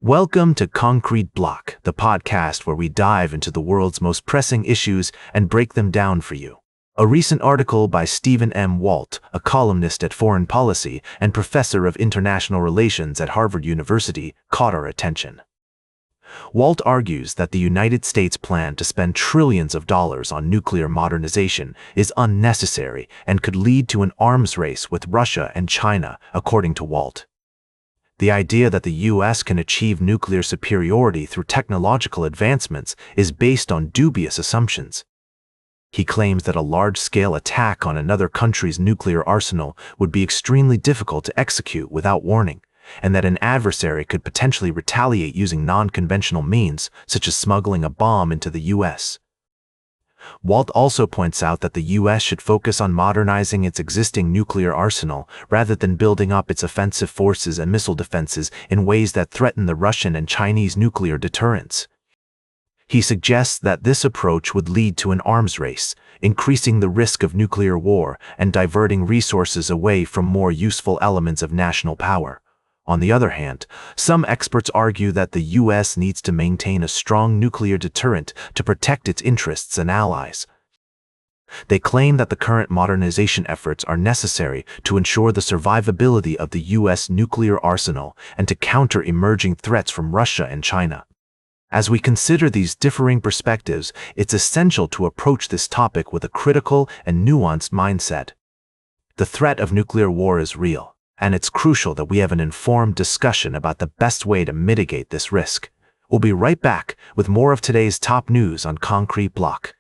Welcome to Concrete Block, the podcast where we dive into the world's most pressing issues and break them down for you. A recent article by Stephen M. Walt, a columnist at Foreign Policy and professor of international relations at Harvard University, caught our attention. Walt argues that the United States' plan to spend trillions of dollars on nuclear modernization is unnecessary and could lead to an arms race with Russia and China, according to Walt. The idea that the U.S. can achieve nuclear superiority through technological advancements is based on dubious assumptions. He claims that a large-scale attack on another country's nuclear arsenal would be extremely difficult to execute without warning, and that an adversary could potentially retaliate using non-conventional means, such as smuggling a bomb into the U.S. Walt also points out that the U.S. should focus on modernizing its existing nuclear arsenal rather than building up its offensive forces and missile defenses in ways that threaten the Russian and Chinese nuclear deterrents. He suggests that this approach would lead to an arms race, increasing the risk of nuclear war and diverting resources away from more useful elements of national power. On the other hand, some experts argue that the U.S. needs to maintain a strong nuclear deterrent to protect its interests and allies. They claim that the current modernization efforts are necessary to ensure the survivability of the U.S. nuclear arsenal and to counter emerging threats from Russia and China. As we consider these differing perspectives, it's essential to approach this topic with a critical and nuanced mindset. The threat of nuclear war is real, and it's crucial that we have an informed discussion about the best way to mitigate this risk. We'll be right back with more of today's top news on Concrete Block.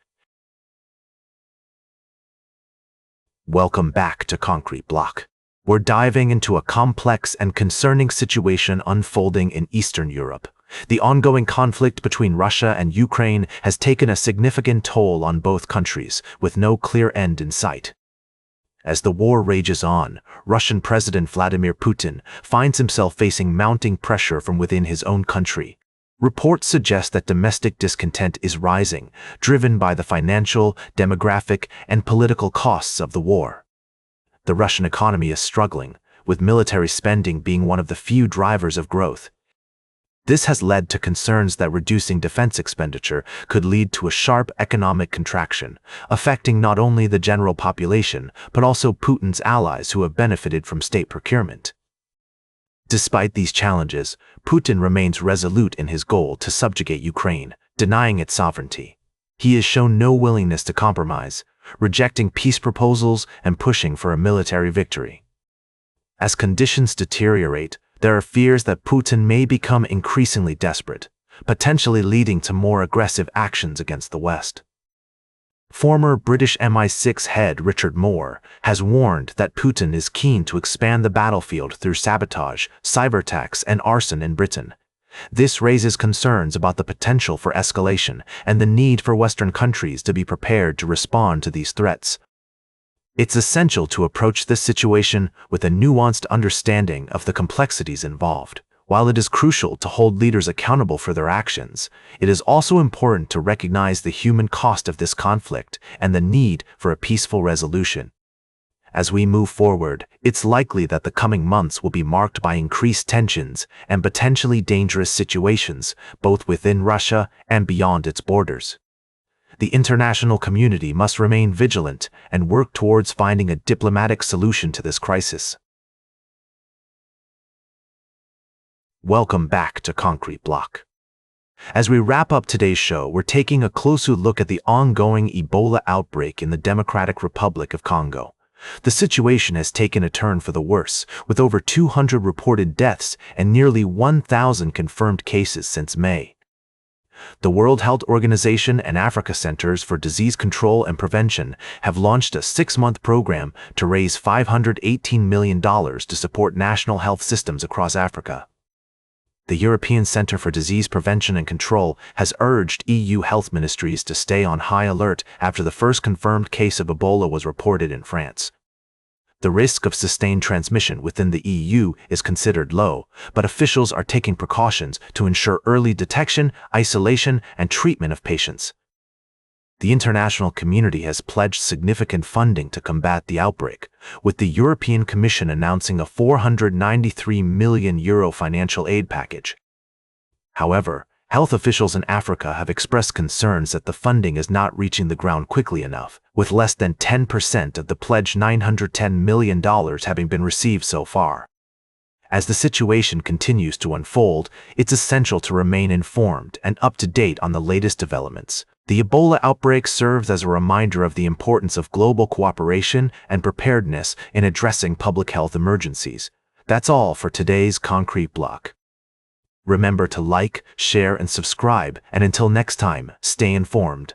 Welcome back to Concrete Block. We're diving into a complex and concerning situation unfolding in Eastern Europe. The ongoing conflict between Russia and Ukraine has taken a significant toll on both countries, with no clear end in sight. As the war rages on, Russian President Vladimir Putin finds himself facing mounting pressure from within his own country. Reports suggest that domestic discontent is rising, driven by the financial, demographic, and political costs of the war. The Russian economy is struggling, with military spending being one of the few drivers of growth. This has led to concerns that reducing defense expenditure could lead to a sharp economic contraction, affecting not only the general population, but also Putin's allies who have benefited from state procurement. Despite these challenges, Putin remains resolute in his goal to subjugate Ukraine, denying its sovereignty. He has shown no willingness to compromise, rejecting peace proposals and pushing for a military victory. As conditions deteriorate, there are fears that Putin may become increasingly desperate, potentially leading to more aggressive actions against the West. Former British MI6 head Richard Moore has warned that Putin is keen to expand the battlefield through sabotage, cyberattacks, and arson in Britain. This raises concerns about the potential for escalation and the need for Western countries to be prepared to respond to these threats. It's essential to approach this situation with a nuanced understanding of the complexities involved. While it is crucial to hold leaders accountable for their actions, it is also important to recognize the human cost of this conflict and the need for a peaceful resolution. As we move forward, it's likely that the coming months will be marked by increased tensions and potentially dangerous situations, both within Russia and beyond its borders. The international community must remain vigilant and work towards finding a diplomatic solution to this crisis. Welcome back to Concrete Block. As we wrap up today's show, we're taking a closer look at the ongoing Ebola outbreak in the Democratic Republic of Congo. The situation has taken a turn for the worse, with over 200 reported deaths and nearly 1,000 confirmed cases since May. The World Health Organization and Africa Centers for Disease Control and Prevention have launched a 6-month program to raise $518 million to support national health systems across Africa. The European Centre for Disease Prevention and Control has urged EU health ministries to stay on high alert after the first confirmed case of Ebola was reported in France. The risk of sustained transmission within the EU is considered low, but officials are taking precautions to ensure early detection, isolation, and treatment of patients. The international community has pledged significant funding to combat the outbreak, with the European Commission announcing a €493 million financial aid package. However, health officials in Africa have expressed concerns that the funding is not reaching the ground quickly enough, with less than 10% of the pledged $910 million having been received so far. As the situation continues to unfold, it's essential to remain informed and up to date on the latest developments. The Ebola outbreak serves as a reminder of the importance of global cooperation and preparedness in addressing public health emergencies. That's all for today's Concrete Block. Remember to like, share, and subscribe, and until next time, stay informed.